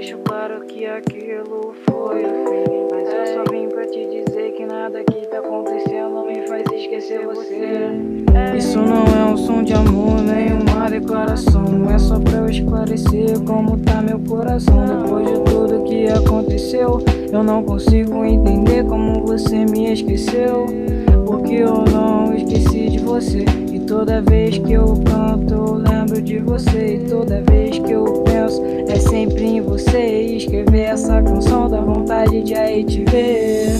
deixo claro que aquilo foi o fim. Mas eu só vim pra te dizer que nada que tá acontecendo me faz esquecer você. Isso não é um som de amor, nem uma declaração. É só pra eu esclarecer como tá meu coração. Depois de tudo que aconteceu, eu não consigo entender como você me esqueceu. Porque eu não esqueci de você. E toda vez que eu canto eu lembro de você. E toda vez que eu penso é sempre em você. E escrever essa canção dá vontade de aí te ver.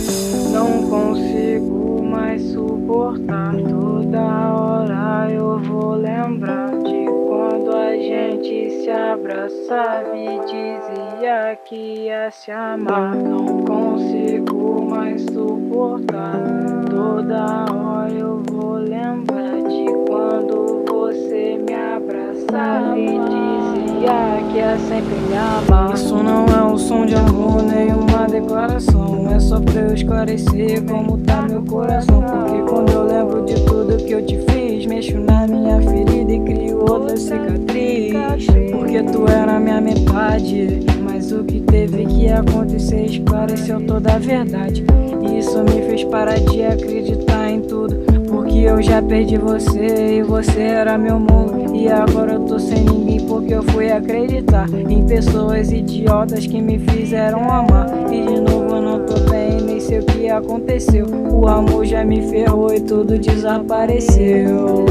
Não consigo mais suportar. Toda hora eu vou lembrar de quando a gente se abraçava e dizia que ia se amar. Não consigo mais suportar. Toda hora eu vou lembrar de quando você me abraçava e dizia que ia sempre me amar. Isso não é um som de amor, nem uma declaração. É só pra eu esclarecer como tá meu coração. Porque quando eu lembro de tudo que eu te fiz, mexo na minha ferida e crio outra cicatriz. Porque tu era minha metade, mas o que teve que acontecer esclareceu toda a verdade. E isso me fez parar de acreditar em tudo, porque eu já perdi você e você era meu mundo. E agora eu tô sem ninguém porque eu fui acreditar em pessoas idiotas que me fizeram amar. E de novo eu não tô bem, nem sei o que aconteceu. O amor já me ferrou e tudo desapareceu.